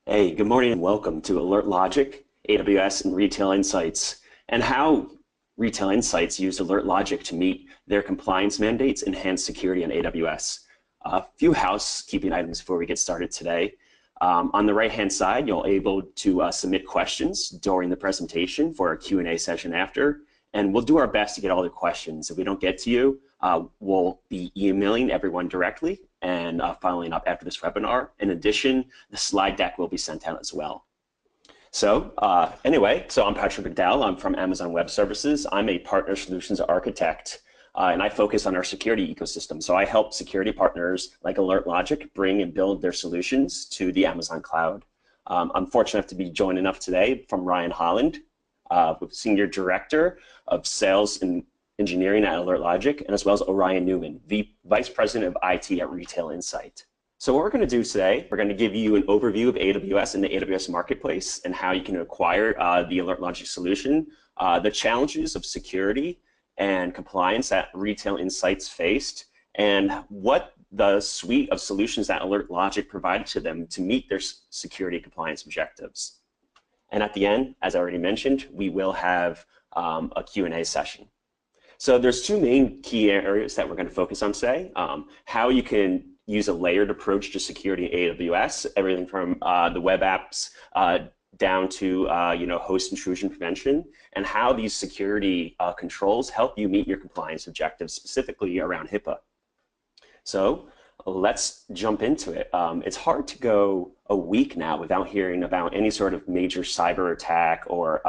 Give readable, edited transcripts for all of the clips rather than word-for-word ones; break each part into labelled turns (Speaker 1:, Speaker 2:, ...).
Speaker 1: Hey, good morning and welcome to Alert Logic, AWS, and Retail Insights, and how Retail Insights use Alert Logic to meet their compliance mandates, enhance security on AWS. A few housekeeping items before we get started today. On the right-hand side, you'll be able to submit questions during the presentation for a Q&A session after, and we'll do our best to get all the questions. If we don't get to you, we'll be emailing everyone directly and following up after this webinar. In addition, the slide deck will be sent out as well. So anyway, I'm Patrick McDowell. I'm from Amazon Web Services. I'm a partner solutions architect, and I focus on our security ecosystem. So I help security partners like Alert Logic bring and build their solutions to the Amazon cloud. I'm fortunate enough to be joined enough today from Ryan Holland, Senior Director of Sales and Engineering at Alert Logic, and as well as Orion Newman, the Vice President of IT at Retail Insight. So what we're going to do today, we're going to give you an overview of AWS and the AWS Marketplace and how you can acquire the Alert Logic solution, the challenges of security and compliance that Retail Insights faced, and what the suite of solutions that Alert Logic provided to them to meet their security compliance objectives. And at the end, as I already mentioned, we will have a Q&A session. So there's two main key areas that we're going to focus on today. How you can use a layered approach to security in AWS, everything from the web apps down to host intrusion prevention, and how these security controls help you meet your compliance objectives, specifically around HIPAA. So let's jump into it. It's hard to go a week now without hearing about any sort of major cyber attack or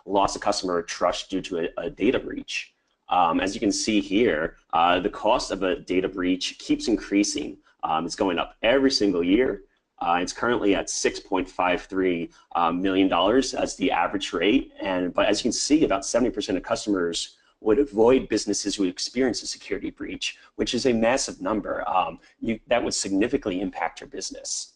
Speaker 1: loss of customer trust due to a data breach. As you can see here, the cost of a data breach keeps increasing. It's going up every single year. It's currently at $6.53 million as the average rate. But as you can see, about 70% of customers would avoid businesses who experience a security breach, which is a massive number. That would significantly impact your business.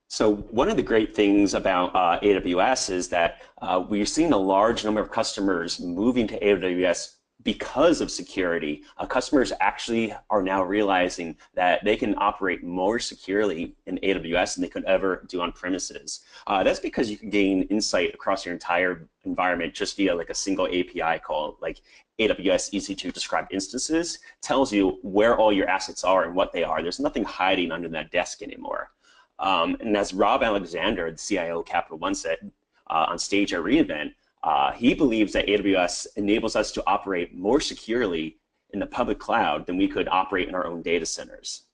Speaker 1: So one of the great things about AWS is that we're seeing a large number of customers moving to AWS because of security. Customers actually are now realizing that they can operate more securely in AWS than they could ever do on premises. That's because you can gain insight across your entire environment just via like a single API call. Like AWS EC2 described instances tells you where all your assets are and what they are. There's nothing hiding under that desk anymore. And as Rob Alexander, the CIO of Capital One, said on stage at reInvent, he believes that AWS enables us to operate more securely in the public cloud than we could operate in our own data centers.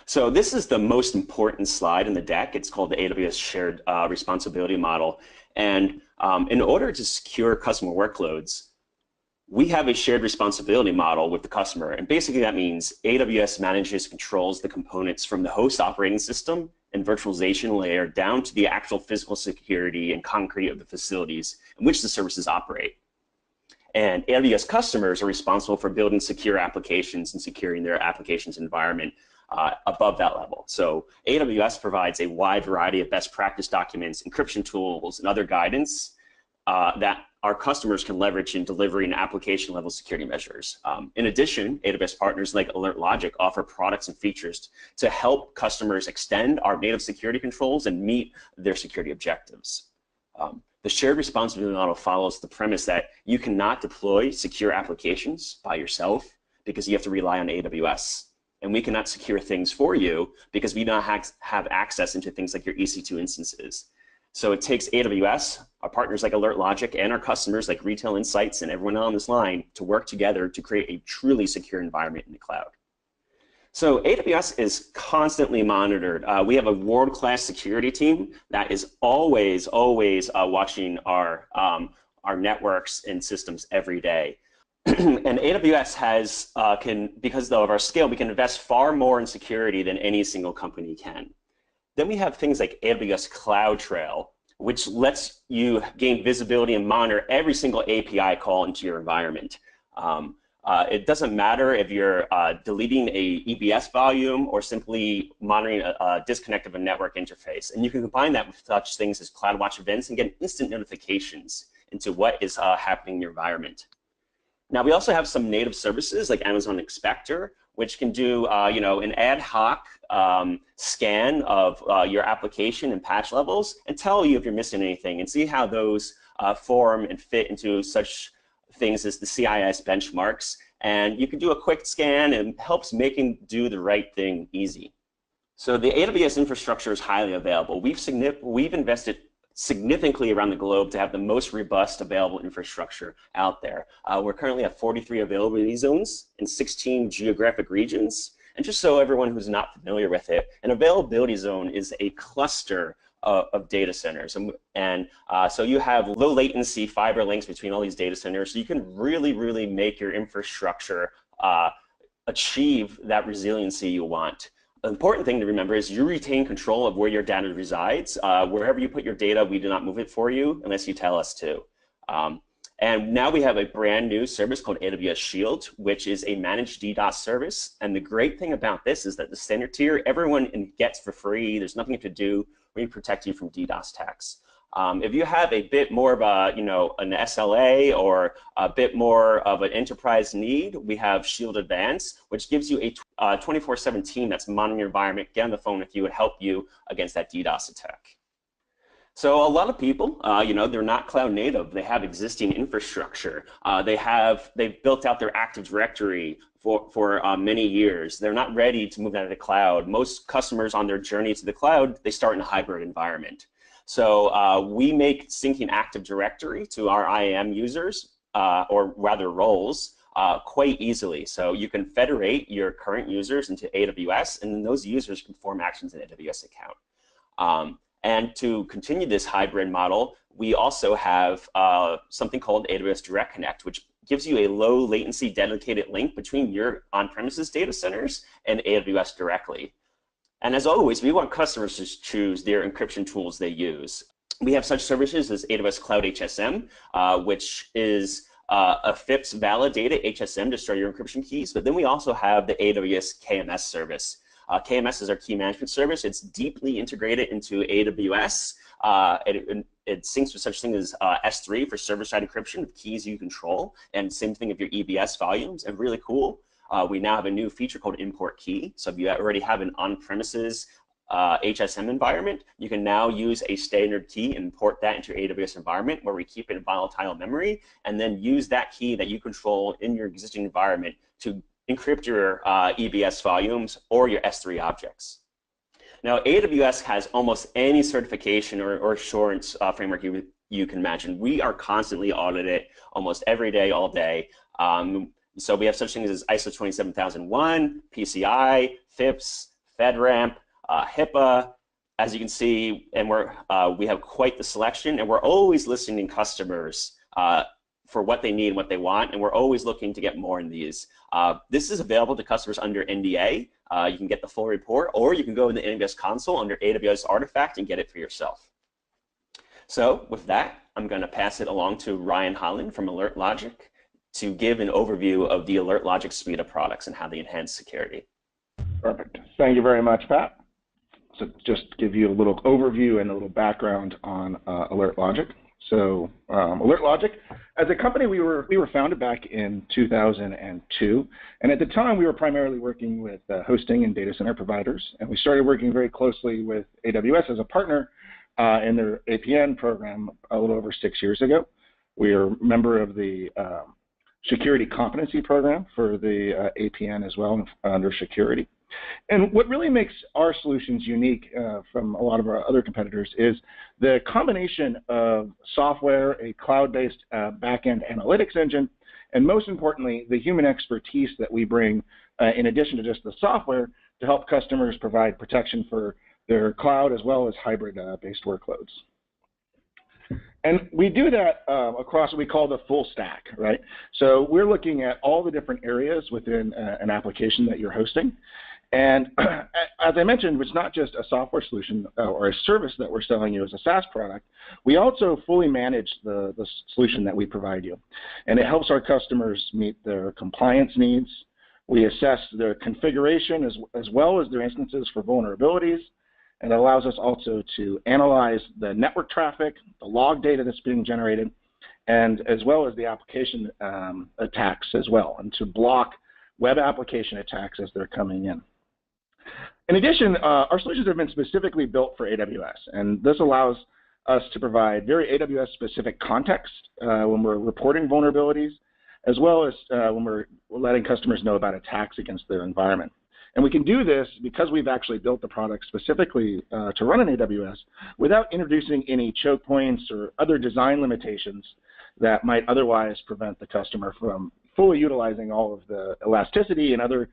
Speaker 1: So this is the most important slide in the deck. It's called the AWS Shared Responsibility Model. And in order to secure customer workloads, we have a shared responsibility model with the customer. And basically that means AWS manages, controls the components from the host operating system and virtualization layer down to the actual physical security and concrete of the facilities in which the services operate. And AWS customers are responsible for building secure applications and securing their applications environment above that level. So AWS provides a wide variety of best practice documents, encryption tools, and other guidance that our customers can leverage in delivering application level security measures. In addition, AWS partners like Alert Logic offer products and features to help customers extend our native security controls and meet their security objectives. The shared responsibility model follows the premise that you cannot deploy secure applications by yourself because you have to rely on AWS. And we cannot secure things for you because we don't have access into things like your EC2 instances. So it takes AWS, our partners like Alert Logic, and our customers like Retail Insights and everyone on this line to work together to create a truly secure environment in the cloud. So AWS is constantly monitored. We have a world-class security team that is always watching our networks and systems every day. And AWS has, because of our scale, we can invest far more in security than any single company can. Then we have things like AWS CloudTrail, which lets you gain visibility and monitor every single API call into your environment. It doesn't matter if you're deleting a EBS volume or simply monitoring a disconnect of a network interface. And you can combine that with such things as CloudWatch events and get instant notifications into what is happening in your environment. Now, we also have some native services like Amazon Inspector, which can do an ad hoc scan of your application and patch levels and tell you if you're missing anything and see how those form and fit into such things as the CIS benchmarks. And you can do a quick scan and it helps making do the right thing easy. So the AWS infrastructure is highly available. We've invested significantly around the globe to have the most robust available infrastructure out there. We're currently at 43 availability zones in 16 geographic regions. And just so everyone who's not familiar with it, an availability zone is a cluster of data centers. So you have low latency fiber links between all these data centers. So you can really, really make your infrastructure achieve that resiliency you want. The important thing to remember is you retain control of where your data resides. Wherever you put your data, we do not move it for you unless you tell us to. And now we have a brand new service called AWS Shield, which is a managed DDoS service. And the great thing about this is that the standard tier, everyone gets for free. There's nothing to do. We protect you from DDoS attacks. If you have a bit more of an SLA or a bit more of an enterprise need, we have Shield Advance, which gives you a 24/7 team that's monitoring your environment, get on the phone with you, and help you against that DDoS attack. So a lot of people, they're not cloud native. They have existing infrastructure. They've built out their Active Directory for many years. They're not ready to move out of the cloud. Most customers on their journey to the cloud, they start in a hybrid environment. So we make syncing Active Directory to our IAM users, or rather roles, quite easily. So you can federate your current users into AWS, and then those users can perform actions in an AWS account. And to continue this hybrid model, we also have something called AWS Direct Connect, which gives you a low latency dedicated link between your on-premises data centers and AWS directly. And as always, we want customers to choose their encryption tools they use. We have such services as AWS Cloud HSM, which is a FIPS validated HSM to store your encryption keys. But then we also have the AWS KMS service. KMS is our key management service. It's deeply integrated into AWS. It syncs with such thing as S3 for server-side encryption of keys you control, and same thing of your EBS volumes. And really cool, we now have a new feature called import key. So if you already have an on-premises HSM environment, you can now use a standard key and import that into your AWS environment where we keep it in volatile memory, and then use that key that you control in your existing environment to encrypt your EBS volumes or your S3 objects. Now, AWS has almost any certification or assurance framework you can imagine. We are constantly audited almost every day, all day. So we have such things as ISO 27001, PCI, FIPS, FedRAMP, HIPAA, as you can see, and we have quite the selection, and we're always listening to customers for what they need and what they want, and we're always looking to get more in these. This is available to customers under NDA. You can get the full report, or you can go in the AWS console under AWS Artifact and get it for yourself. So with that, I'm going to pass it along to Ryan Holland from Alert Logic to give an overview of the Alert Logic suite of products and how they enhance security.
Speaker 2: Perfect. Thank you very much, Pat. So just give you a little overview and a little background on Alert Logic. So Alert Logic, as a company, we were founded back in 2002, and at the time we were primarily working with hosting and data center providers, and we started working very closely with AWS as a partner in their APN program a little over 6 years ago. We are a member of the Security Competency Program for the APN as well under security. And what really makes our solutions unique from a lot of our other competitors is the combination of software, a cloud-based back-end analytics engine, and most importantly, the human expertise that we bring in addition to just the software to help customers provide protection for their cloud as well as hybrid-based workloads. And we do that across what we call the full stack, right? So we're looking at all the different areas within an application that you're hosting. And as I mentioned, it's not just a software solution or a service that we're selling you as a SaaS product. We also fully manage the solution that we provide you. And it helps our customers meet their compliance needs. We assess their configuration as well as their instances for vulnerabilities. And it allows us also to analyze the network traffic, the log data that's being generated, and as well as the application attacks as well, and to block web application attacks as they're coming in. In addition, our solutions have been specifically built for AWS, and this allows us to provide very AWS-specific context when we're reporting vulnerabilities, as well as when we're letting customers know about attacks against their environment. And we can do this because we've actually built the product specifically to run in AWS without introducing any choke points or other design limitations that might otherwise prevent the customer from fully utilizing all of the elasticity and other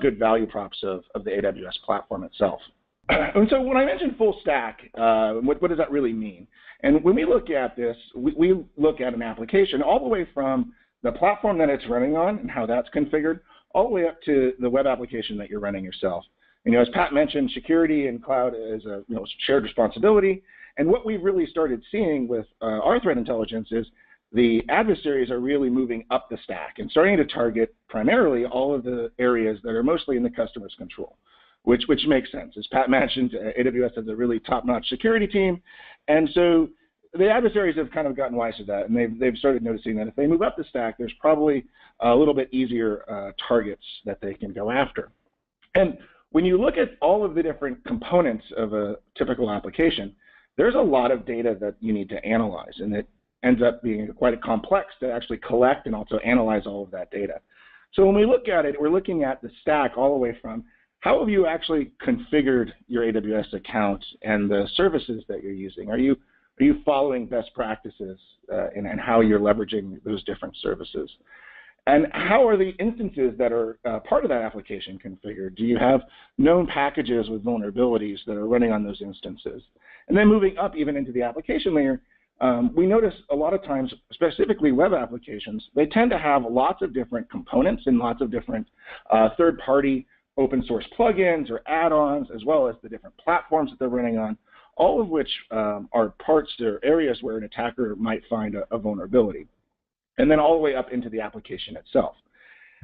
Speaker 2: good value props of the AWS platform itself. And so when I mentioned full stack, what does that really mean? And when we look at this, we look at an application all the way from the platform that it's running on and how that's configured, all the way up to the web application that you're running yourself. And, as Pat mentioned, security and cloud is a shared responsibility. And what we've really started seeing with our threat intelligence is the adversaries are really moving up the stack and starting to target primarily all of the areas that are mostly in the customer's control, which makes sense. As Pat mentioned, AWS has a really top-notch security team, and so the adversaries have kind of gotten wise to that, and they've started noticing that if they move up the stack, there's probably a little bit easier targets that they can go after. And when you look at all of the different components of a typical application, there's a lot of data that you need to analyze, and it ends up being quite complex to actually collect and also analyze all of that data. So when we look at it, we're looking at the stack all the way from how have you actually configured your AWS account and the services that you're using? Are you following best practices in how you're leveraging those different services? And how are the instances that are part of that application configured? Do you have known packages with vulnerabilities that are running on those instances? And then moving up even into the application layer, we notice a lot of times, specifically web applications, they tend to have lots of different components and lots of different third-party open source plugins or add-ons, as well as the different platforms that they're running on, all of which are parts or areas where an attacker might find a vulnerability, and then all the way up into the application itself.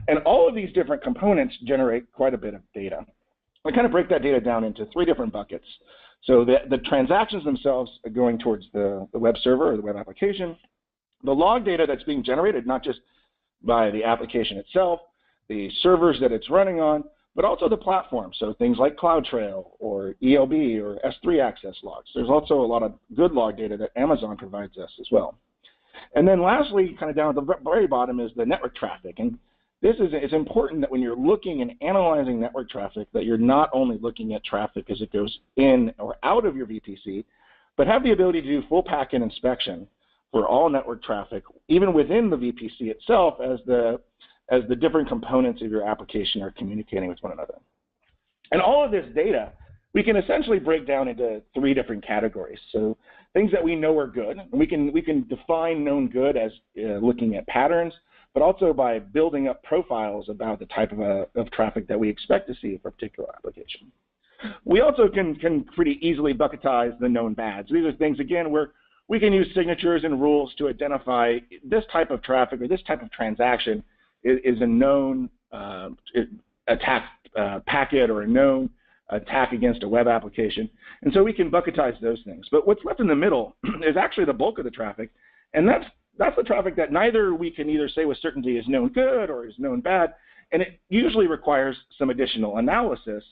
Speaker 2: And all of these different components generate quite a bit of data. I kind of break that data down into three different buckets. So the transactions themselves are going towards the web server or the web application, the log data that's being generated, not just by the application itself, the servers that it's running on, but also the platform. So things like CloudTrail or ELB or S3 access logs. There's also a lot of good log data that Amazon provides us as well. And then lastly, kind of down at the very bottom is the network traffic. And it's important that when you're looking and analyzing network traffic, that you're not only looking at traffic as it goes in or out of your VPC, but have the ability to do full packet inspection for all network traffic, even within the VPC itself, as the different components of your application are communicating with one another. And all of this data, we can essentially break down into three different categories. So things that we know are good, and we can define known good as looking at patterns, but also by building up profiles about the type of traffic that we expect to see for a particular application. We also can pretty easily bucketize the known bads. These are things, again, where we can use signatures and rules to identify this type of traffic or this type of transaction is a known attack packet or a known attack against a web application. And so we can bucketize those things. But what's left in the middle is actually the bulk of the traffic, and that's the traffic that we can either say with certainty is known good or is known bad, and it usually requires some additional analysis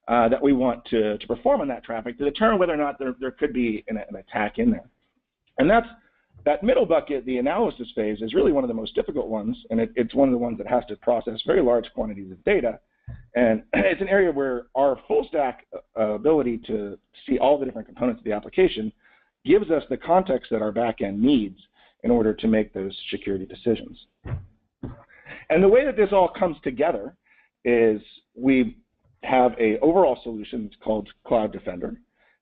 Speaker 2: that we want to perform on that traffic to determine whether or not there could be an attack in there. And that middle bucket, the analysis phase, is really one of the most difficult ones, and it's one of the ones that has to process very large quantities of data. And it's an area where our full stack ability to see all the different components of the application gives us the context that our backend needs in order to make those security decisions. And the way that this all comes together is we have an overall solution called Cloud Defender.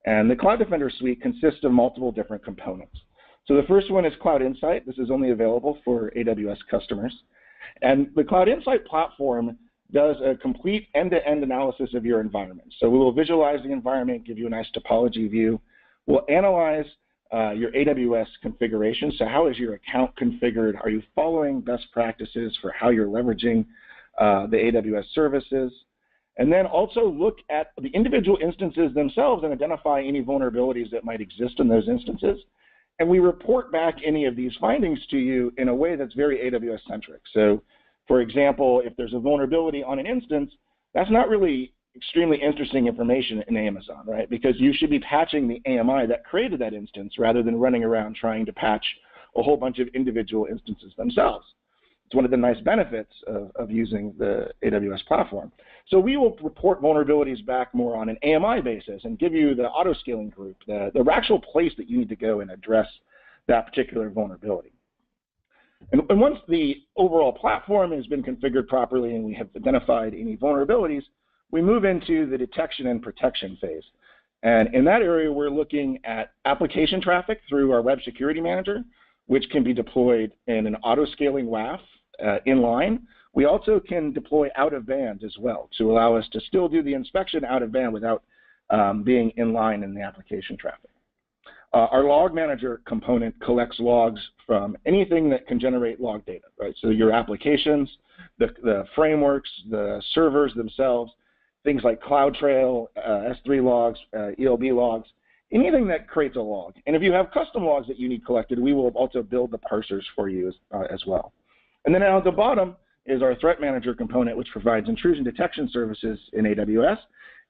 Speaker 2: And the Cloud Defender suite consists of multiple different components. So the first one is Cloud Insight. This is only available for AWS customers. And the Cloud Insight platform does a complete end-to-end analysis of your environment. So we will visualize the environment, give you a nice topology view. We'll analyze your AWS configuration. So how is your account configured? Are you following best practices for how you're leveraging the AWS services? And then also look at the individual instances themselves and identify any vulnerabilities that might exist in those instances. and we report back any of these findings to you in a way that's very AWS-centric. So, for example, if there's a vulnerability on an instance, that's not really extremely interesting information in Amazon, right? Because you should be patching the AMI that created that instance rather than running around trying to patch a whole bunch of individual instances themselves. It's one of the nice benefits of using the AWS platform. So we will report vulnerabilities back more on an AMI basis and give you the auto-scaling group, the actual place that you need to go and address that particular vulnerability. And once the overall platform has been configured properly and we have identified any vulnerabilities, we move into the detection and protection phase. And in that area, we're looking at application traffic through our Web Security Manager, which can be deployed in an auto-scaling WAF inline. We also can deploy out of band as well to allow us to still do the inspection out of band without being inline in the application traffic. Our log manager component collects logs from anything that can generate log data, right? So your applications, the frameworks, the servers themselves, things like CloudTrail, S3 logs, ELB logs, anything that creates a log. And if you have custom logs that you need collected, we will also build the parsers for you as well. And then at the bottom is our threat manager component, which provides intrusion detection services in AWS.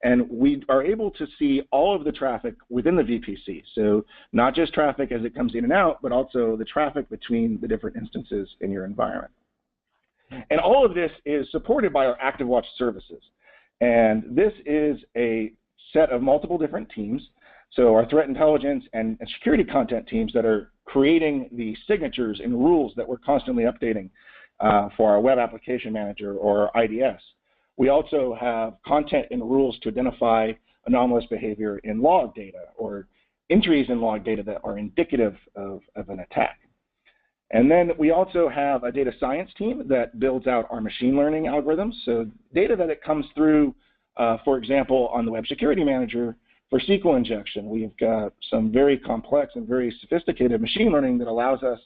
Speaker 2: And we are able to see all of the traffic within the VPC. So not just traffic as it comes in and out, but also the traffic between the different instances in your environment. And all of this is supported by our ActiveWatch services. And this is a set of multiple different teams. So our threat intelligence and security content teams that are creating the signatures and rules that we're constantly updating for our web application manager or IDS. We also have content and rules to identify anomalous behavior in log data or entries in log data that are indicative of an attack. And then we also have a data science team that builds out our machine learning algorithms. So data that it comes through, for example, on the Web Security Manager for SQL injection, we've got some very complex and very sophisticated machine learning that allows us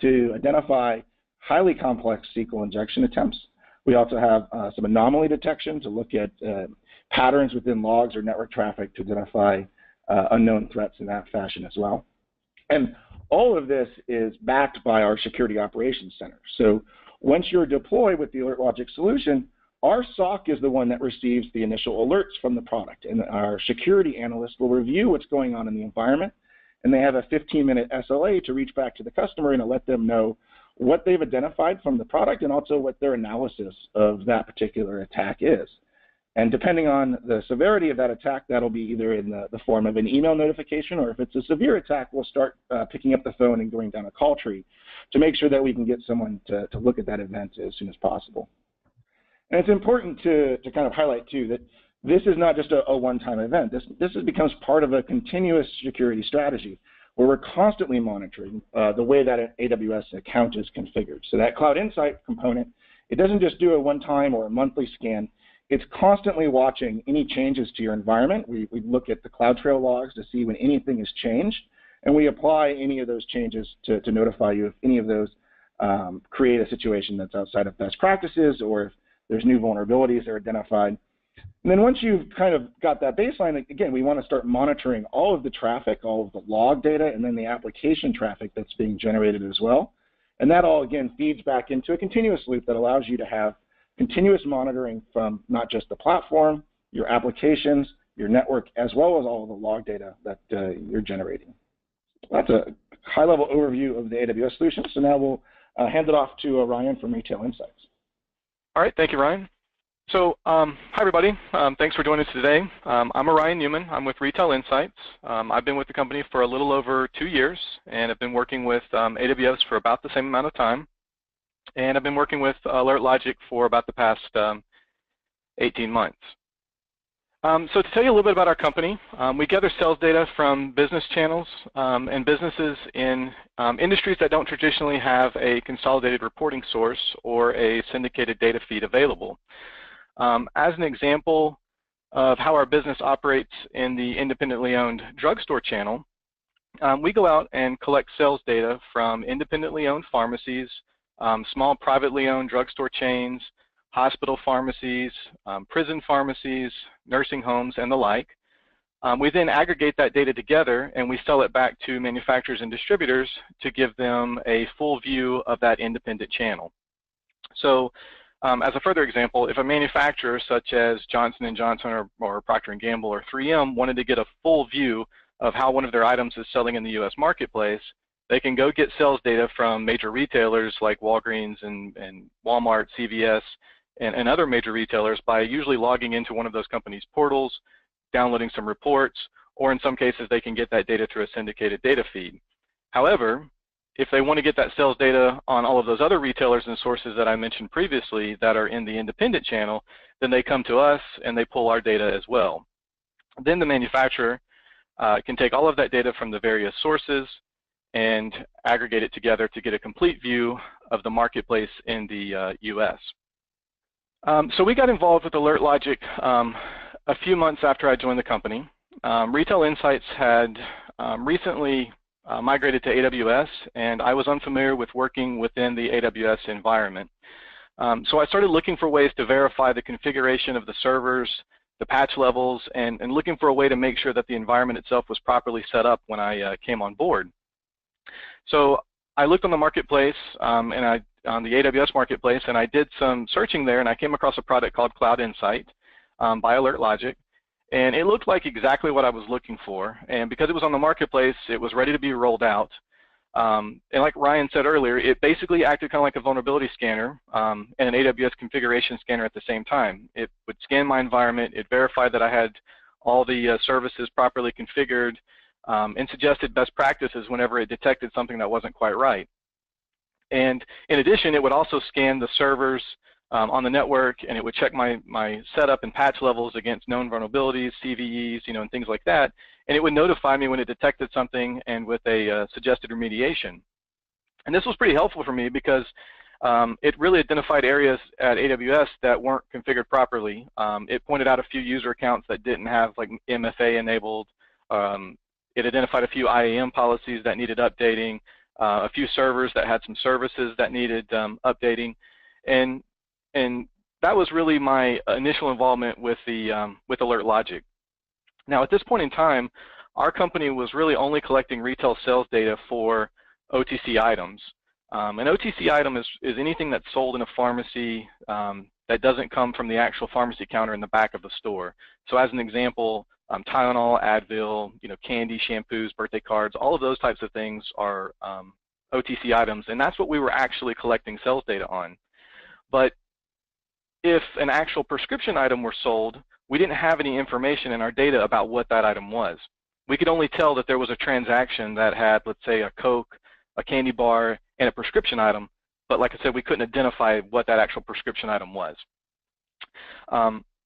Speaker 2: to identify highly complex SQL injection attempts. We also have some anomaly detection to look at patterns within logs or network traffic to identify unknown threats in that fashion as well. And all of this is backed by our Security Operations Center. So once you're deployed with the Alert Logic solution, our SOC is the one that receives the initial alerts from the product. And our security analyst will review what's going on in the environment. And they have a 15-minute SLA to reach back to the customer and to let them know what they've identified from the product and also what their analysis of that particular attack is. And depending on the severity of that attack, that'll be either in the form of an email notification, or if it's a severe attack, we'll start picking up the phone and going down a call tree to make sure that we can get someone to look at that event as soon as possible. And it's important to kind of highlight, too, that this is not just a one-time event. This becomes part of a continuous security strategy where we're constantly monitoring the way that an AWS account is configured. So that Cloud Insight component, it doesn't just do a one-time or a monthly scan. It's constantly watching any changes to your environment. We look at the CloudTrail logs to see when anything has changed, and we apply any of those changes to notify you if any of those create a situation that's outside of best practices or if there's new vulnerabilities that are identified. And then once you've kind of got that baseline, again, we want to start monitoring all of the traffic, all of the log data, and then the application traffic that's being generated as well. And that all, again, feeds back into a continuous loop that allows you to have continuous monitoring from not just the platform, your applications, your network, as well as all of the log data that you're generating. That's a high-level overview of the AWS solution. So now we'll hand it off to Ryan from Retail Insights.
Speaker 3: All right, thank you, Ryan. So, hi everybody. Thanks for joining us today. I'm Ryan Newman. I'm with Retail Insights. I've been with the company for a little over 2 years, and I've been working with AWS for about the same amount of time. And I've been working with Alert Logic for about the past 18 months. So to tell you a little bit about our company, we gather sales data from business channels and businesses in industries that don't traditionally have a consolidated reporting source or a syndicated data feed available. As an example of how our business operates in the independently owned drugstore channel, we go out and collect sales data from independently owned pharmacies, small privately owned drugstore chains, hospital pharmacies, prison pharmacies, nursing homes, and the like. We then aggregate that data together and we sell it back to manufacturers and distributors to give them a full view of that independent channel. So as a further example, if a manufacturer such as Johnson & Johnson or Procter & Gamble or 3M wanted to get a full view of how one of their items is selling in the US marketplace, they can go get sales data from major retailers like Walgreens and Walmart, CVS, and other major retailers by usually logging into one of those companies' portals, downloading some reports, or in some cases they can get that data through a syndicated data feed. However, if they want to get that sales data on all of those other retailers and sources that I mentioned previously that are in the independent channel, then they come to us and they pull our data as well. Then the manufacturer can take all of that data from the various sources and aggregate it together to get a complete view of the marketplace in the US. So we got involved with Alert Logic a few months after I joined the company. Retail Insights had recently migrated to AWS, and I was unfamiliar with working within the AWS environment. So I started looking for ways to verify the configuration of the servers, the patch levels, and looking for a way to make sure that the environment itself was properly set up when I came on board. So I looked on the marketplace, on the AWS marketplace, and I did some searching there, and I came across a product called Cloud Insight by Alert Logic. And it looked like exactly what I was looking for. And because it was on the marketplace, it was ready to be rolled out. And like Ryan said earlier, it basically acted kind of like a vulnerability scanner and an AWS configuration scanner at the same time. It would scan my environment, it verified that I had all the services properly configured, and suggested best practices whenever it detected something that wasn't quite right. And in addition, it would also scan the servers on the network, and it would check my setup and patch levels against known vulnerabilities, CVEs, and things like that, and it would notify me when it detected something and with a suggested remediation. And this was pretty helpful for me because it really identified areas at AWS that weren't configured properly. It pointed out a few user accounts that didn't have like MFA enabled. It identified a few IAM policies that needed updating, a few servers that had some services that needed updating, and that was really my initial involvement with Alert Logic. Now, at this point in time, our company was really only collecting retail sales data for OTC items. An OTC item is anything that's sold in a pharmacy that doesn't come from the actual pharmacy counter in the back of the store. So, as an example, Tylenol, Advil, candy, shampoos, birthday cards, all of those types of things are OTC items, and that's what we were actually collecting sales data on. But if an actual prescription item were sold, we didn't have any information in our data about what that item was. We could only tell that there was a transaction that had, let's say, a Coke, a candy bar, and a prescription item, but like I said, we couldn't identify what that actual prescription item was.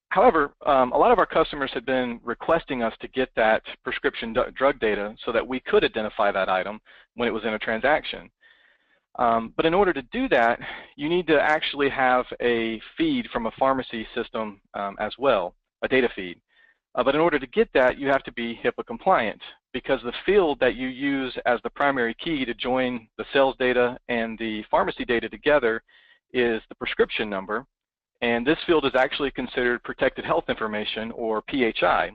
Speaker 3: However, a lot of our customers had been requesting us to get that prescription drug data so that we could identify that item when it was in a transaction. But in order to do that, you need to actually have a feed from a pharmacy system as well, a data feed. But in order to get that, you have to be HIPAA compliant because the field that you use as the primary key to join the sales data and the pharmacy data together is the prescription number. And this field is actually considered protected health information, or PHI.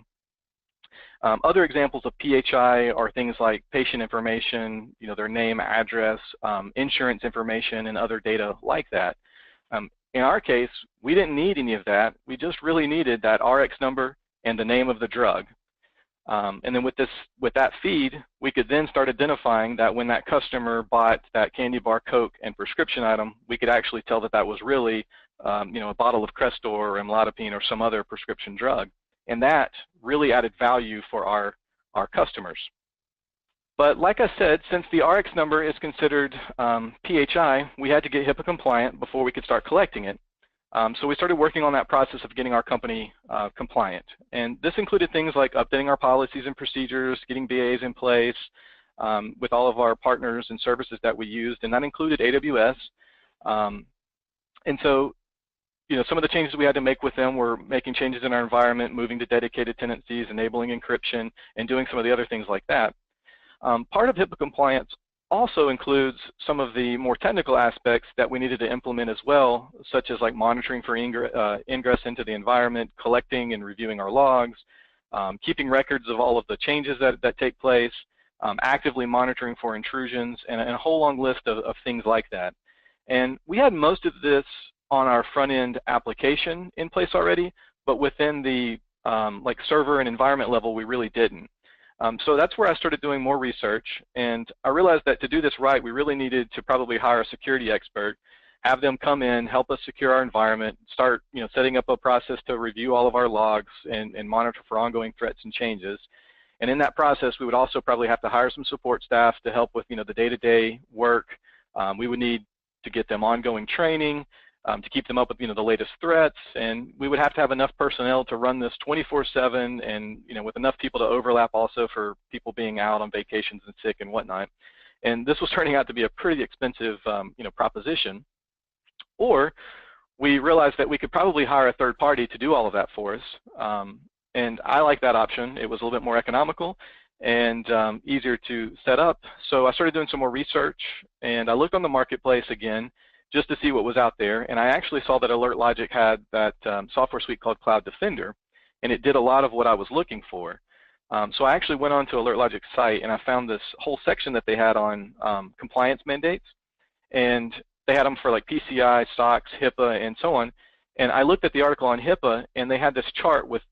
Speaker 3: Other examples of PHI are things like patient information, their name, address, insurance information, and other data like that. In our case, we didn't need any of that. We just really needed that RX number and the name of the drug. And then with that feed, we could then start identifying that when that customer bought that candy bar, Coke, and prescription item, we could actually tell that that was really a bottle of Crestor or amlodipine or some other prescription drug. And that really added value for our customers. But like I said, since the RX number is considered PHI, we had to get HIPAA compliant before we could start collecting it. So we started working on that process of getting our company compliant. And this included things like updating our policies and procedures, getting BAs in place with all of our partners and services that we used, and that included AWS. And so some of the changes we had to make with them were making changes in our environment, moving to dedicated tenancies, enabling encryption, and doing some of the other things like that. Part of HIPAA compliance also includes some of the more technical aspects that we needed to implement as well, such as like monitoring for ingress into the environment, collecting and reviewing our logs, keeping records of all of the changes that take place, actively monitoring for intrusions, and a whole long list of things like that. And we had most of this on our front-end application in place already, but within the like server and environment level, we really didn't. So that's where I started doing more research, and I realized that to do this right, we really needed to probably hire a security expert, have them come in, help us secure our environment, start setting up a process to review all of our logs and monitor for ongoing threats and changes. And in that process, we would also probably have to hire some support staff to help with the day-to-day work. We would need to get them ongoing training, to keep them up with the latest threats, and we would have to have enough personnel to run this 24/7, and with enough people to overlap also for people being out on vacations and sick and whatnot. And this was turning out to be a pretty expensive proposition. Or we realized that we could probably hire a third party to do all of that for us, and I like that option. It was a little bit more economical and easier to set up. So I started doing some more research, and I looked on the marketplace again just to see what was out there, and I actually saw that AlertLogic had that software suite called Cloud Defender, and it did a lot of what I was looking for. So I actually went on to AlertLogic's site, and I found this whole section that they had on compliance mandates, and they had them for like PCI, SOX, HIPAA, and so on. And I looked at the article on HIPAA, and they had this chart with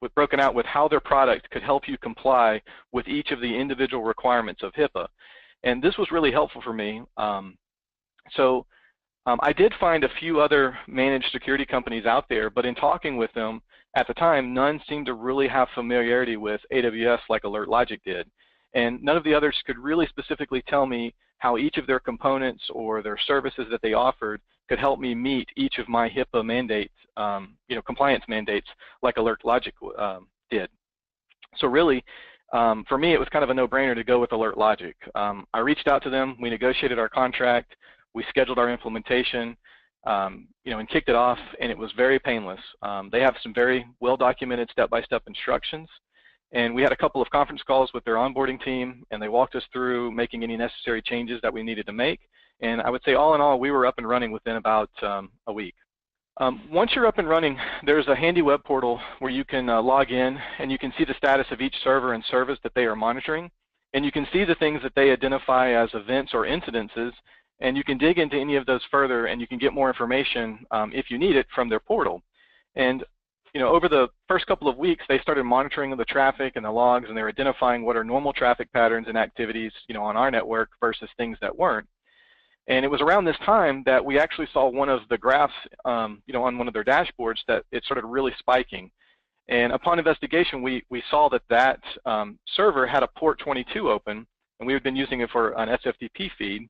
Speaker 3: with broken out with how their product could help you comply with each of the individual requirements of HIPAA. And this was really helpful for me. I did find a few other managed security companies out there, but in talking with them at the time, none seemed to really have familiarity with AWS like AlertLogic did. And none of the others could really specifically tell me how each of their components or their services that they offered could help me meet each of my HIPAA mandates, compliance mandates like AlertLogic did. So really, for me, it was kind of a no-brainer to go with AlertLogic. I reached out to them, we negotiated our contract, we scheduled our implementation, and kicked it off, and it was very painless. They have some very well-documented step-by-step instructions, and we had a couple of conference calls with their onboarding team, and they walked us through making any necessary changes that we needed to make. And I would say all in all, we were up and running within about a week. Once you're up and running, there's a handy web portal where you can log in, and you can see the status of each server and service that they are monitoring, and you can see the things that they identify as events or incidences, and you can dig into any of those further, and you can get more information if you need it from their portal. And over the first couple of weeks, they started monitoring the traffic and the logs, and they were identifying what are normal traffic patterns and activities, on our network versus things that weren't. And it was around this time that we actually saw one of the graphs, on one of their dashboards, that it started really spiking. And upon investigation, we saw that server had a port 22 open, and we had been using it for an SFTP feed,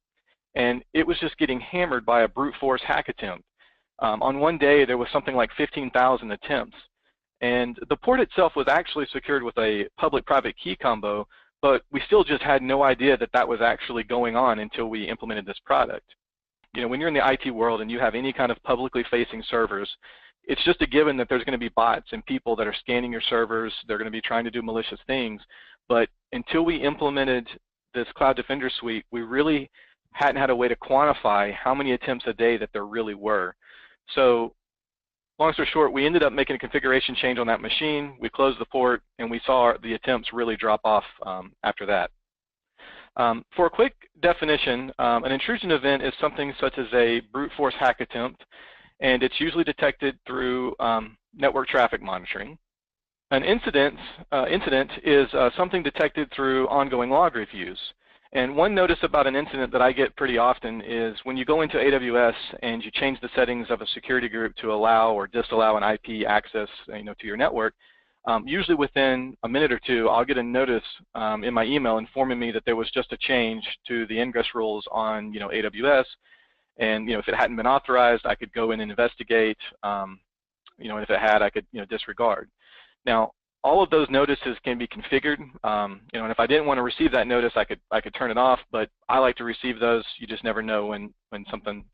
Speaker 3: and it was just getting hammered by a brute force hack attempt. On one day, there was something like 15,000 attempts, and the port itself was actually secured with a public-private key combo, but we still just had no idea that that was actually going on until we implemented this product. When you're in the IT world and you have any kind of publicly facing servers, it's just a given that there's going to be bots and people that are scanning your servers. They're going to be trying to do malicious things, but until we implemented this Cloud Defender suite, we really hadn't had a way to quantify how many attempts a day that there really were. So long story short, we ended up making a configuration change on that machine. We closed the port, and we saw the attempts really drop off after that. For a quick definition, an intrusion event is something such as a brute force hack attempt, and it's usually detected through network traffic monitoring. An incident is something detected through ongoing log reviews. And one notice about an incident that I get pretty often is when you go into AWS and you change the settings of a security group to allow or disallow an IP access, to your network, usually within a minute or two, I'll get a notice in my email informing me that there was just a change to the ingress rules on, AWS, and if it hadn't been authorized, I could go in and investigate. And if it had, I could, disregard. Now, all of those notices can be configured, and if I didn't want to receive that notice, I could turn it off. But I like to receive those. You just never know when something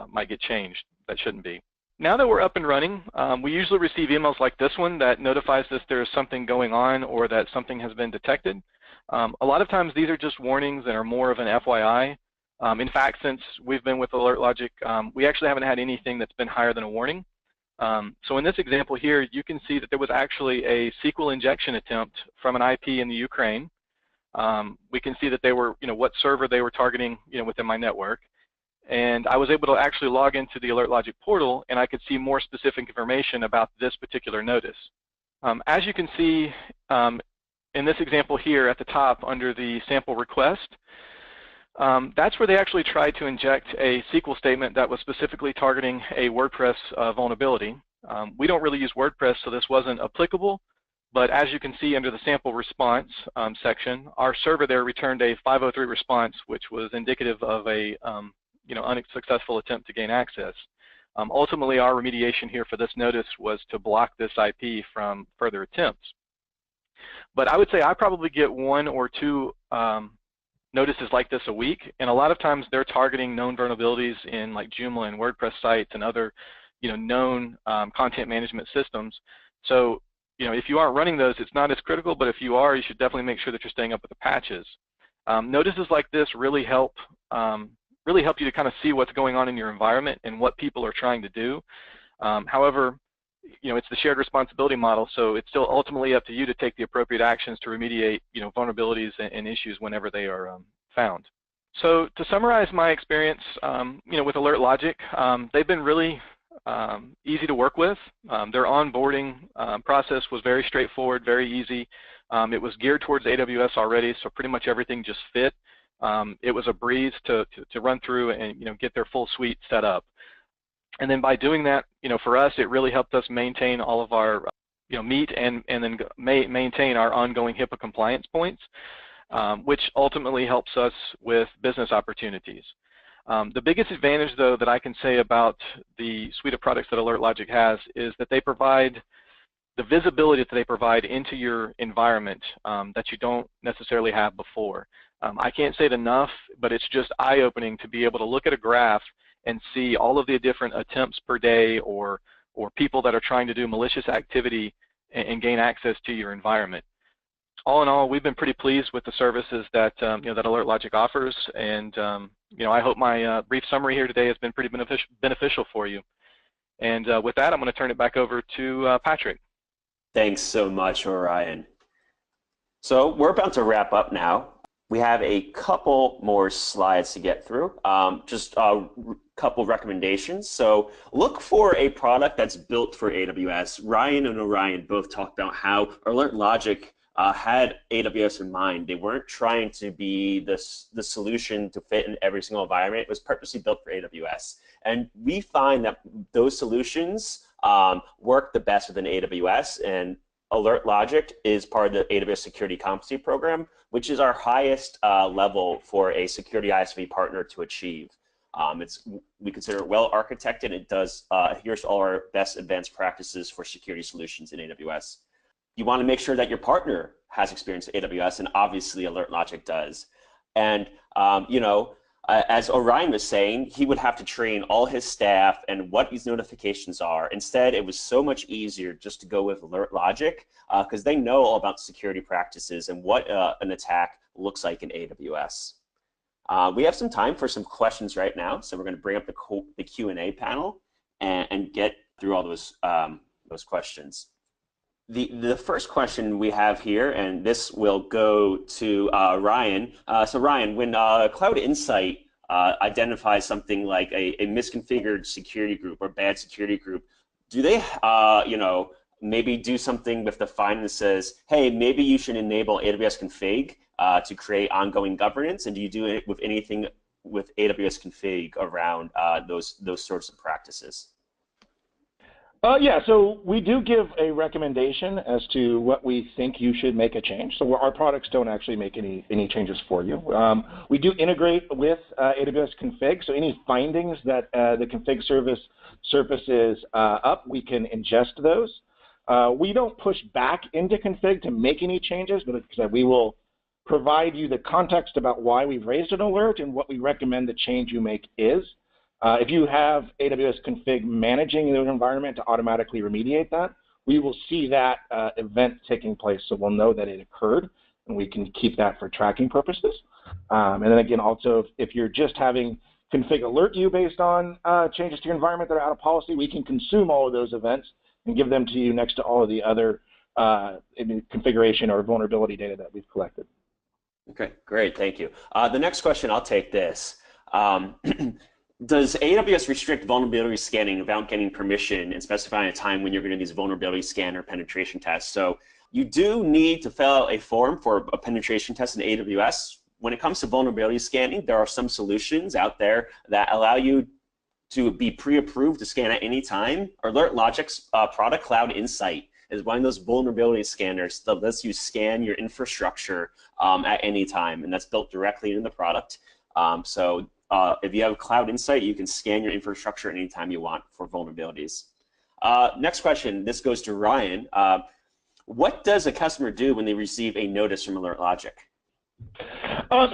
Speaker 3: might get changed that shouldn't be. Now that we're up and running, we usually receive emails like this one that notifies us there's something going on or that something has been detected. A lot of times these are just warnings and are more of an FYI. In fact, since we've been with AlertLogic, we actually haven't had anything that's been higher than a warning. So in this example here, you can see that there was actually a SQL injection attempt from an IP in the Ukraine. We can see that they were, what server they were targeting, within my network. And I was able to actually log into the AlertLogic portal, and I could see more specific information about this particular notice. As you can see in this example here at the top under the sample request, that's where they actually tried to inject a SQL statement that was specifically targeting a WordPress vulnerability. We don't really use WordPress, so this wasn't applicable, but as you can see under the sample response section, our server there returned a 503 response, which was indicative of a unsuccessful attempt to gain access. Ultimately, our remediation here for this notice was to block this IP from further attempts. But I would say I probably get 1 or 2 notices like this a week, and a lot of times they're targeting known vulnerabilities in like Joomla and WordPress sites and other known content management systems. So if you aren't running those, it's not as critical, but if you are, you should definitely make sure that you're staying up with the patches. Notices like this really help you to kind of see what's going on in your environment and what people are trying to do. However, it's the shared responsibility model, so it's still ultimately up to you to take the appropriate actions to remediate, vulnerabilities and issues whenever they are found. So to summarize my experience, with AlertLogic, they've been really easy to work with. Their onboarding process was very straightforward, very easy. It was geared towards AWS already, so pretty much everything just fit. It was a breeze to run through and get their full suite set up. And then by doing that, for us, it really helped us maintain all of our, meet and then maintain our ongoing HIPAA compliance points, which ultimately helps us with business opportunities. The biggest advantage, though, that I can say about the suite of products that AlertLogic has is that they provide the visibility that they provide into your environment that you don't necessarily have before. I can't say it enough, but it's just eye-opening to be able to look at a graph and see all of the different attempts per day or people that are trying to do malicious activity and gain access to your environment. All in all, we've been pretty pleased with the services that that AlertLogic offers, and I hope my brief summary here today has been pretty beneficial for you. And with that, I'm going to turn it back over to Patrick.
Speaker 1: Thanks so much, Orion. So we're about to wrap up now. We have a couple more slides to get through, just a couple recommendations. So look for a product that's built for AWS. Ryan and Orion both talked about how AlertLogic had AWS in mind. They weren't trying to be the solution to fit in every single environment. It was purposely built for AWS. And we find that those solutions work the best within AWS, and AlertLogic is part of the AWS Security Competency Program, which is our highest level for a security ISV partner to achieve. We consider it well architected. It does adheres to all our best advanced practices for security solutions in AWS. You want to make sure that your partner has experience with AWS, and obviously AlertLogic does. And as Orion was saying, he would have to train all his staff and what these notifications are. Instead, it was so much easier just to go with AlertLogic because they know all about security practices and what an attack looks like in AWS. We have some time for some questions right now, so we're going to bring up the Q&A panel and get through all those questions. The first question we have here, and this will go to Ryan. So Ryan, when Cloud Insight identifies something like a misconfigured security group or bad security group, do they maybe do something with the find that says, hey, maybe you should enable AWS config to create ongoing governance? And do you do it with anything with AWS config around those sorts of practices?
Speaker 2: Yeah, so we do give a recommendation as to what we think you should make a change. So our products don't actually make any changes for you. We do integrate with AWS config, so any findings that the config service surfaces up, we can ingest those. We don't push back into config to make any changes, but we will provide you the context about why we've raised an alert and what we recommend the change you make is. If you have AWS config managing your environment to automatically remediate that, we will see that event taking place, so we'll know that it occurred, and we can keep that for tracking purposes. And then again, also, if you're just having config alert you based on changes to your environment that are out of policy. We can consume all of those events and give them to you next to all of the other configuration or vulnerability data that we've collected.
Speaker 1: Okay, great, thank you. The next question, I'll take this. Does AWS restrict vulnerability scanning without getting permission and specifying a time when you're going to do these vulnerability scan or penetration tests? So you do need to fill out a form for a penetration test in AWS. When it comes to vulnerability scanning, there are some solutions out there that allow you to be pre-approved to scan at any time. AlertLogic's product, Cloud Insight, is one of those vulnerability scanners that lets you scan your infrastructure at any time, and that's built directly into the product. If you have Cloud Insight, you can scan your infrastructure anytime you want for vulnerabilities. Next question, this goes to Ryan. What does a customer do when they receive a notice from AlertLogic?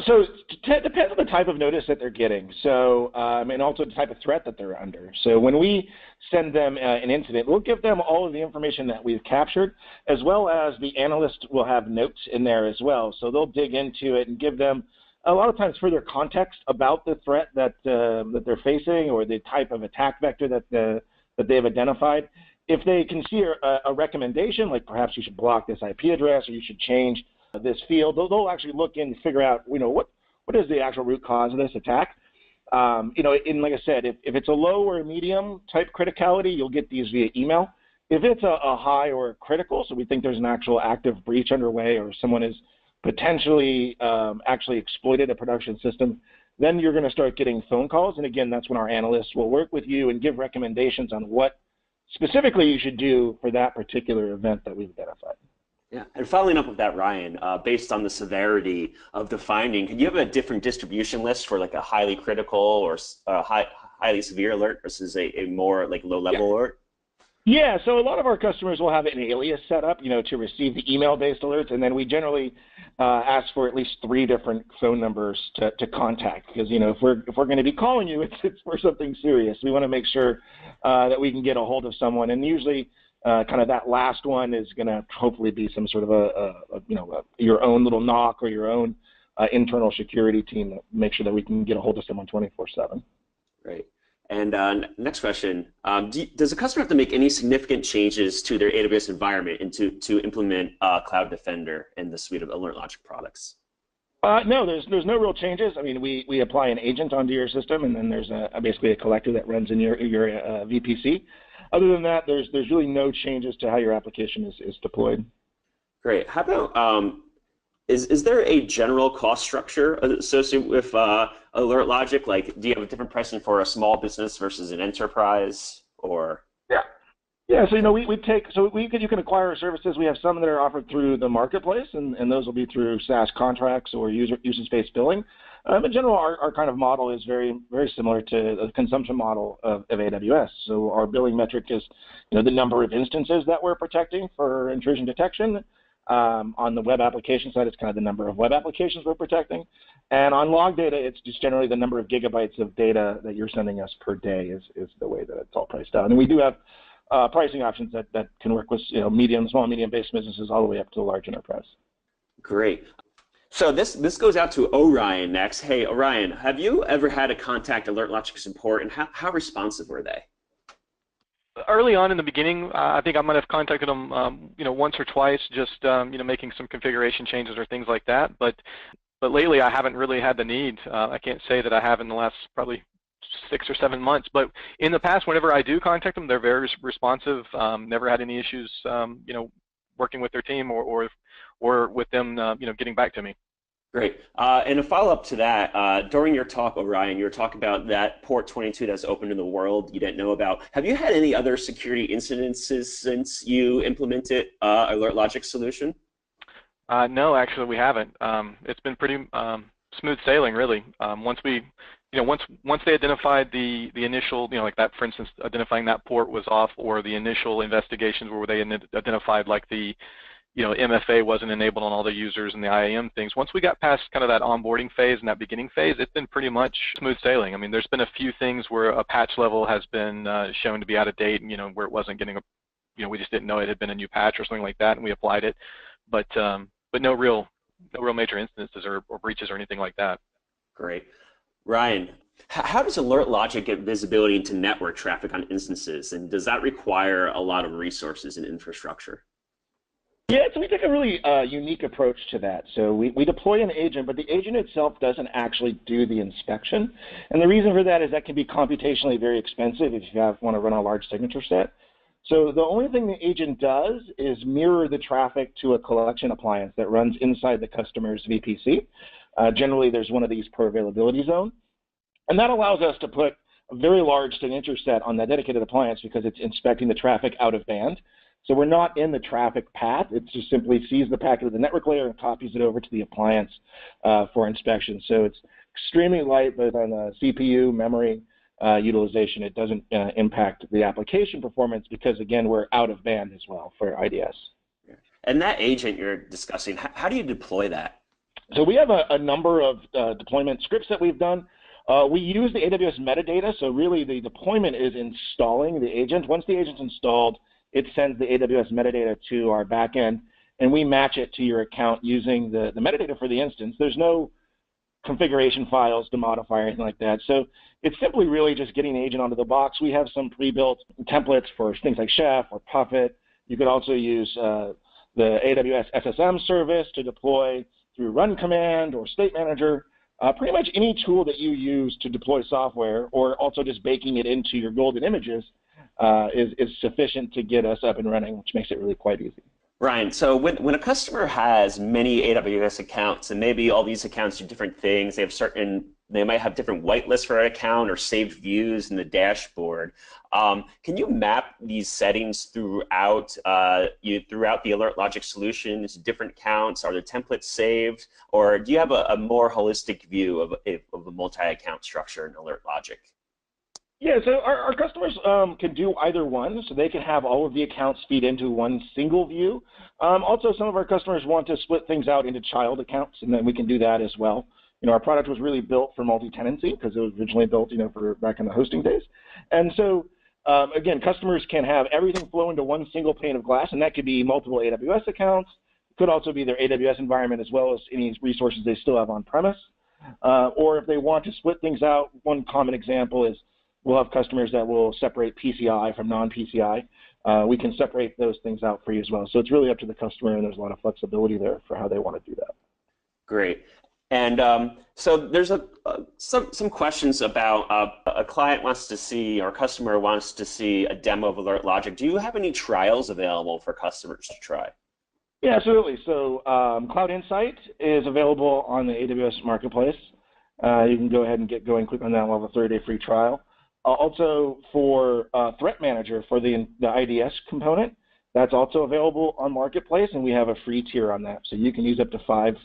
Speaker 2: So it depends on the type of notice that they're getting, and also the type of threat that they're under. So when we send them an incident, we'll give them all of the information that we've captured, as well as the analyst will have notes in there as well. So they'll dig into it and give them a lot of times further context about the threat that they're facing or the type of attack vector that they've identified. If they can see a recommendation, like perhaps you should block this IP address or you should change this field, they'll actually look in and figure out, what is the actual root cause of this attack. And like I said, if it's a low or a medium type criticality, you'll get these via email. If it's a high or a critical, so we think there's an actual active breach underway or someone is potentially actually exploited a production system, then you're going to start getting phone calls. And again, that's when our analysts will work with you and give recommendations on what specifically you should do for that particular event that we've identified.
Speaker 1: Yeah, and following up with that, Ryan, based on the severity of the finding, can you have a different distribution list for like a highly critical or highly severe alert versus a more like low-level alert?
Speaker 2: Yeah, so a lot of our customers will have an alias set up, to receive the email-based alerts, and then we generally ask for at least 3 different phone numbers to contact, because if we're going to be calling you, it's for something serious. We want to make sure that we can get a hold of someone, and usually kind of that last one is going to hopefully be some sort of your own little knock or your own internal security team that make sure that we can get a hold of someone 24/7.
Speaker 1: Great. And next question, does a customer have to make any significant changes to their AWS environment and to implement Cloud Defender in the suite of AlertLogic products?
Speaker 2: No, there's no real changes. I mean, we apply an agent onto your system, and then there's basically a collector that runs in your VPC. Other than that, there's really no changes to how your application is deployed.
Speaker 1: Great. How about is there a general cost structure associated with AlertLogic? Like, do you have a different pricing for a small business versus an enterprise, or?
Speaker 2: Yeah. So you can acquire our services. We have some that are offered through the marketplace, and those will be through SaaS contracts or usage-based billing. In general, our kind of model is very, very similar to the consumption model of AWS. So our billing metric is the number of instances that we're protecting for intrusion detection. On the web application side, it's kind of the number of web applications we're protecting. And on log data, it's just generally the number of gigabytes of data that you're sending us per day is the way that it's all priced out. And we do have pricing options that can work with small, medium-based businesses all the way up to the large enterprise.
Speaker 1: Great. So this goes out to Orion next. Hey, Orion, have you ever had to contact AlertLogic support, and how responsive were they?
Speaker 3: Early on in the beginning, I think I might have contacted them, once or twice, just making some configuration changes or things like that. But lately, I haven't really had the need. I can't say that I have in the last probably 6 or 7 months. But in the past, whenever I do contact them, they're very responsive. Never had any issues, working with their team or with them, getting back to me.
Speaker 1: Great. And a follow-up to that, during your talk, Orion, you were talking about that port 22 that's open to the world you didn't know about. Have you had any other security incidences since you implemented AlertLogic solution?
Speaker 3: No, actually, we haven't. It's been pretty smooth sailing, really. Once they identified the initial, like that, for instance, identifying that port was off, or the initial investigations where they identified like the MFA wasn't enabled on all the users and the IAM things. Once we got past kind of that onboarding phase and that beginning phase, it's been pretty much smooth sailing. I mean, there's been a few things where a patch level has been shown to be out of date, and where it wasn't getting we just didn't know it had been a new patch or something like that, and we applied it. But no real major instances or breaches or anything like that.
Speaker 1: Great. Ryan, How does alert logic get visibility into network traffic on instances, and does that require a lot of resources and infrastructure?
Speaker 2: Yeah, so we take a really unique approach to that. So we deploy an agent, but the agent itself doesn't actually do the inspection. And the reason for that is that can be computationally very expensive if you want to run a large signature set. So the only thing the agent does is mirror the traffic to a collection appliance that runs inside the customer's VPC. Generally, there's one of these per availability zone. And that allows us to put a very large signature set on that dedicated appliance because it's inspecting the traffic out of band. So we're not in the traffic path. It just simply sees the packet of the network layer and copies it over to the appliance for inspection. So it's extremely light, but on the CPU, memory utilization, it doesn't impact the application performance because, again, we're out of band as well for IDS.
Speaker 1: And that agent you're discussing, how do you deploy that?
Speaker 2: So we have a number of deployment scripts that we've done. We use the AWS metadata, so really the deployment is installing the agent. Once the agent's installed, it sends the AWS metadata to our backend, and we match it to your account using the metadata for the instance. There's no configuration files to modify or anything like that. So it's simply really just getting the agent onto the box. We have some pre-built templates for things like Chef or Puppet. You could also use the AWS SSM service to deploy through run command or state manager. Pretty much any tool that you use to deploy software, or also just baking it into your golden images, is sufficient to get us up and running, which makes it really quite easy.
Speaker 1: Ryan, so when a customer has many AWS accounts, and maybe all these accounts do different things, they might have different whitelists for an account or saved views in the dashboard. Can you map these settings throughout the Alert Logic solution to different accounts? Are the templates saved, or do you have a more holistic view of a multi-account structure in Alert Logic?
Speaker 2: Yeah, so our customers can do either one, so they can have all of the accounts feed into one single view. Also, some of our customers want to split things out into child accounts, and then we can do that as well. You know, our product was really built for multi-tenancy because it was originally built, for back in the hosting days. And so, again, customers can have everything flow into one single pane of glass, and that could be multiple AWS accounts. It could also be their AWS environment as well as any resources they still have on-premise. Or if they want to split things out, one common example is we'll have customers that will separate PCI from non-PCI. We can separate those things out for you as well. So it's really up to the customer, and there's a lot of flexibility there for how they want to do that.
Speaker 1: Great. And so there's some questions about a client wants to see, or a customer wants to see a demo of Alert Logic. Do you have any trials available for customers to try?
Speaker 2: Yeah, absolutely. So Cloud Insight is available on the AWS Marketplace. You can go ahead and get going, click on that. We'll have a 30-day free trial. Also for Threat Manager for the IDS component, that's also available on Marketplace, and we have a free tier on that. So you can use up to 5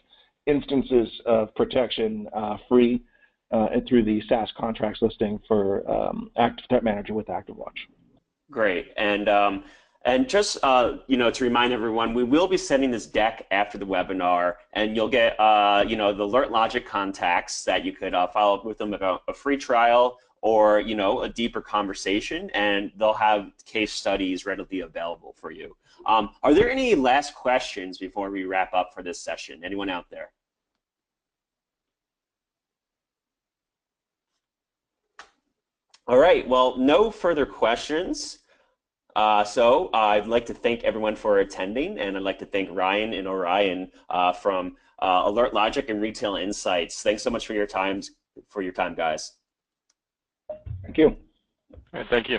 Speaker 2: instances of protection free through the SaaS contracts listing for Active Threat Manager with ActiveWatch.
Speaker 1: Great. And just to remind everyone, we will be sending this deck after the webinar, and you'll get the Alert Logic contacts that you could follow up with them about a free trial or a deeper conversation, and they'll have case studies readily available for you. Are there any last questions before we wrap up for this session? Anyone out there? All right. Well, no further questions. So I'd like to thank everyone for attending, and I'd like to thank Ryan and Orion from Alert Logic and Retail Insights. Thanks so much for your time, guys.
Speaker 2: Thank you.
Speaker 3: All right, thank you.